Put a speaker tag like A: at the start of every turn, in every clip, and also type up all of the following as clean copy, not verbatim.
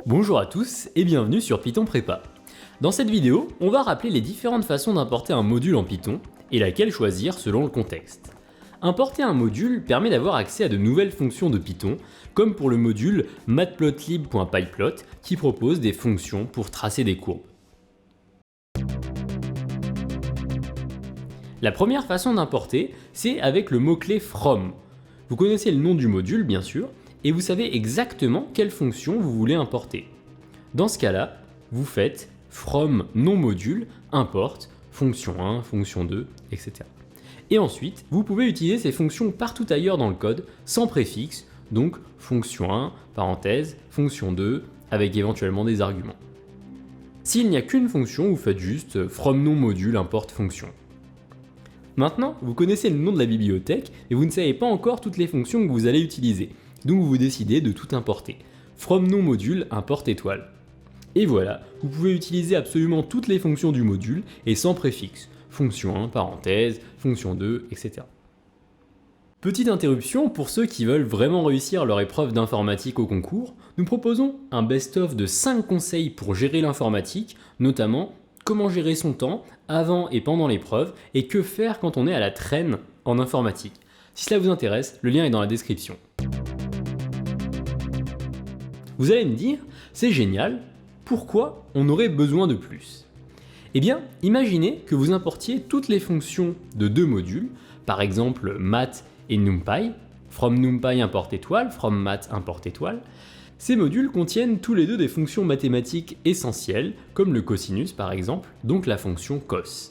A: Bonjour à tous et bienvenue sur Python Prépa. Dans cette vidéo, on va rappeler les différentes façons d'importer un module en Python et laquelle choisir selon le contexte. Importer un module permet d'avoir accès à de nouvelles fonctions de Python, comme pour le module matplotlib.pyplot qui propose des fonctions pour tracer des courbes. La première façon d'importer, c'est avec le mot-clé from. Vous connaissez le nom du module bien sûr, et vous savez exactement quelle fonction vous voulez importer. Dans ce cas-là, vous faites from non-module import fonction 1, fonction 2, etc. Et ensuite, vous pouvez utiliser ces fonctions partout ailleurs dans le code sans préfixe, donc fonction 1, parenthèse, fonction 2, avec éventuellement des arguments. S'il n'y a qu'une fonction, vous faites juste from non-module import fonction. Maintenant, vous connaissez le nom de la bibliothèque et vous ne savez pas encore toutes les fonctions que vous allez utiliser. Donc vous décidez de tout importer. From non-module import étoile. Et voilà, vous pouvez utiliser absolument toutes les fonctions du module et sans préfixe. Fonction 1, parenthèse, fonction 2, etc. Petite interruption pour ceux qui veulent vraiment réussir leur épreuve d'informatique au concours, nous proposons un best-of de 5 conseils pour gérer l'informatique, notamment comment gérer son temps avant et pendant l'épreuve et que faire quand on est à la traîne en informatique. Si cela vous intéresse, le lien est dans la description. Vous allez me dire, c'est génial, pourquoi on aurait besoin de plus? Eh bien, imaginez que vous importiez toutes les fonctions de deux modules, par exemple math et numpy, from numpy import étoile, from math import étoile. Ces modules contiennent tous les deux des fonctions mathématiques essentielles, comme le cosinus par exemple, donc la fonction cos.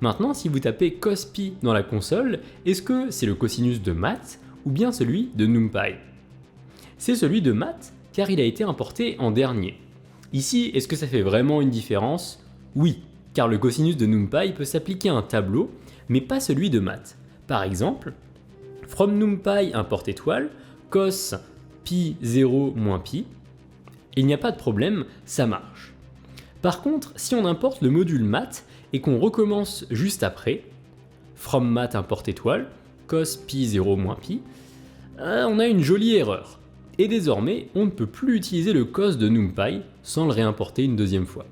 A: Maintenant, si vous tapez cos_pi dans la console, est-ce que c'est le cosinus de math ou bien celui de numpy? C'est celui de math car il a été importé en dernier. Ici, est-ce que ça fait vraiment une différence? Oui, car le cosinus de numpy peut s'appliquer à un tableau, mais pas celui de math. Par exemple, from numpy import étoile, cos pi 0 moins pi, il n'y a pas de problème, ça marche. Par contre, si on importe le module math et qu'on recommence juste après, from math import étoile, cos pi 0 moins pi, on a une jolie erreur. Et désormais, on ne peut plus utiliser le cos de numpy sans le réimporter une deuxième fois.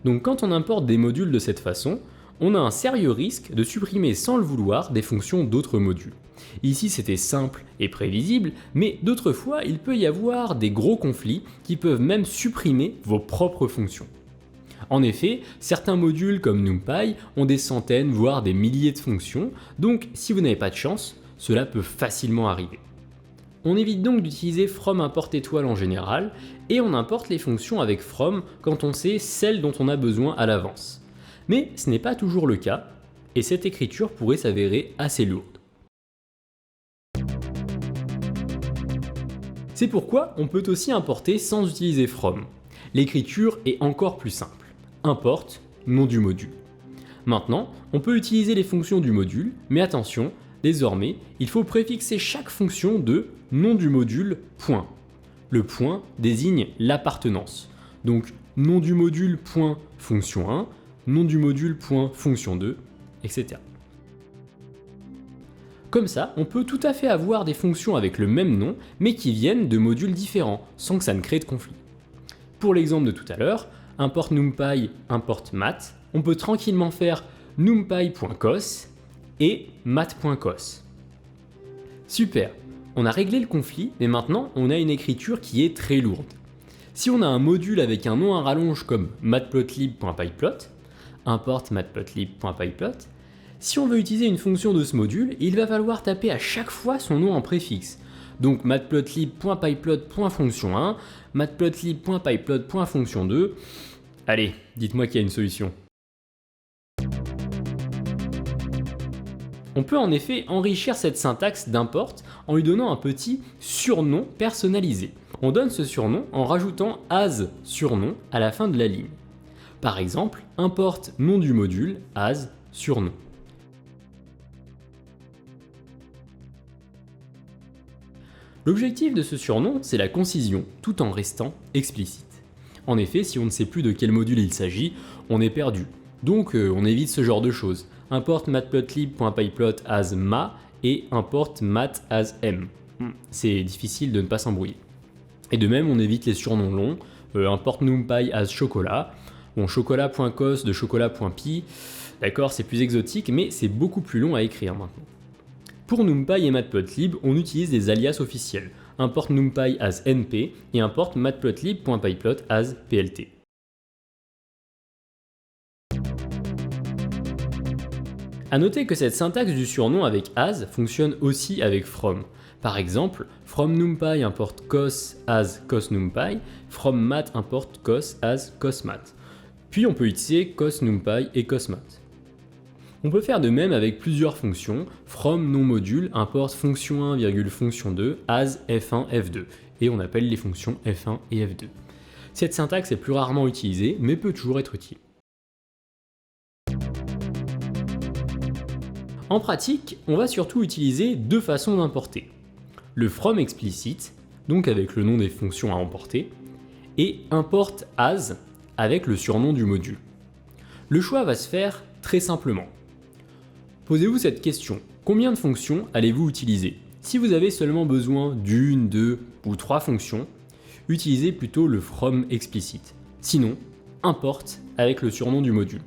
A: Donc quand on importe des modules de cette façon, on a un sérieux risque de supprimer sans le vouloir des fonctions d'autres modules. Ici c'était simple et prévisible, mais d'autres fois il peut y avoir des gros conflits qui peuvent même supprimer vos propres fonctions. En effet, certains modules comme numpy ont des centaines voire des milliers de fonctions, donc si vous n'avez pas de chance, cela peut facilement arriver. On évite donc d'utiliser from import étoile en général, et on importe les fonctions avec from quand on sait celles dont on a besoin à l'avance. Mais ce n'est pas toujours le cas, et cette écriture pourrait s'avérer assez lourde. C'est pourquoi on peut aussi importer sans utiliser from. L'écriture est encore plus simple. Import, nom du module. Maintenant, on peut utiliser les fonctions du module, mais attention, désormais, il faut préfixer chaque fonction de nom du module point. Le point désigne l'appartenance. Donc nom du module point fonction 1, nom du module point fonction 2, etc. Comme ça, on peut tout à fait avoir des fonctions avec le même nom, mais qui viennent de modules différents, sans que ça ne crée de conflit. Pour l'exemple de tout à l'heure, import numpy, import math, on peut tranquillement faire numpy.cos et math.cos. Super, on a réglé le conflit, mais maintenant on a une écriture qui est très lourde. Si on a un module avec un nom à rallonge comme matplotlib.pyplot, import matplotlib.pyplot, si on veut utiliser une fonction de ce module, il va falloir taper à chaque fois son nom en préfixe. Donc matplotlib.pyplot.fonction 1, matplotlib.pyplot.fonction 2. Allez, dites-moi qu'il y a une solution. On peut en effet enrichir cette syntaxe d'import en lui donnant un petit surnom personnalisé. On donne ce surnom en rajoutant as surnom à la fin de la ligne. Par exemple, import nom du module as surnom. L'objectif de ce surnom, c'est la concision, tout en restant explicite. En effet, si on ne sait plus de quel module il s'agit, on est perdu. Donc on évite ce genre de choses. Import matplotlib.pyplot as ma et import math as m. C'est difficile de ne pas s'embrouiller. Et de même, on évite les surnoms longs, import numpy as chocolat. Bon, chocolat.cos de chocolat.py, d'accord, c'est plus exotique, mais c'est beaucoup plus long à écrire maintenant. Pour NumPy et Matplotlib, on utilise des alias officiels. Import numpy as np et import matplotlib.pyplot as plt. A noter que cette syntaxe du surnom avec as fonctionne aussi avec from. Par exemple, from numpy importe cos as cosnumpy, from mat importe cos as cosmat. Puis on peut utiliser cosnumpy et cosmat. On peut faire de même avec plusieurs fonctions. From non-module importe fonction 1, fonction 2 as f1, f2 et on appelle les fonctions f1 et f2. Cette syntaxe est plus rarement utilisée mais peut toujours être utile. En pratique, on va surtout utiliser deux façons d'importer. Le from explicite, donc avec le nom des fonctions à emporter, et import as avec le surnom du module. Le choix va se faire très simplement. Posez-vous cette question, combien de fonctions allez-vous utiliser? Si vous avez seulement besoin d'une, deux ou trois fonctions, utilisez plutôt le from explicite. Sinon, import avec le surnom du module.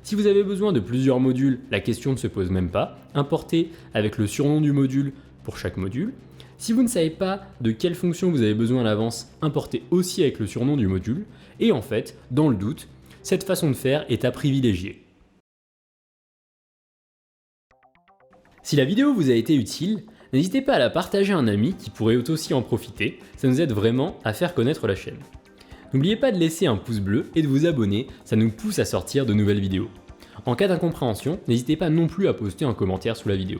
A: Si vous avez besoin de plusieurs modules, la question ne se pose même pas, importez avec le surnom du module pour chaque module. Si vous ne savez pas de quelle fonction vous avez besoin à l'avance, importez aussi avec le surnom du module. Et en fait, dans le doute, cette façon de faire est à privilégier. Si la vidéo vous a été utile, n'hésitez pas à la partager à un ami qui pourrait aussi en profiter, ça nous aide vraiment à faire connaître la chaîne. N'oubliez pas de laisser un pouce bleu et de vous abonner, ça nous pousse à sortir de nouvelles vidéos. En cas d'incompréhension, n'hésitez pas non plus à poster un commentaire sous la vidéo.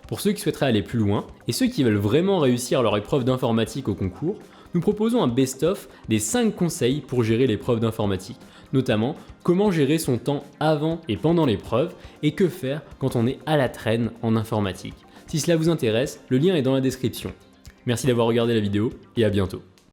A: Pour ceux qui souhaiteraient aller plus loin et ceux qui veulent vraiment réussir leur épreuve d'informatique au concours, nous proposons un best-of des 5 conseils pour gérer l'épreuve d'informatique, notamment comment gérer son temps avant et pendant l'épreuve et que faire quand on est à la traîne en informatique. Si cela vous intéresse, le lien est dans la description. Merci d'avoir regardé la vidéo et à bientôt.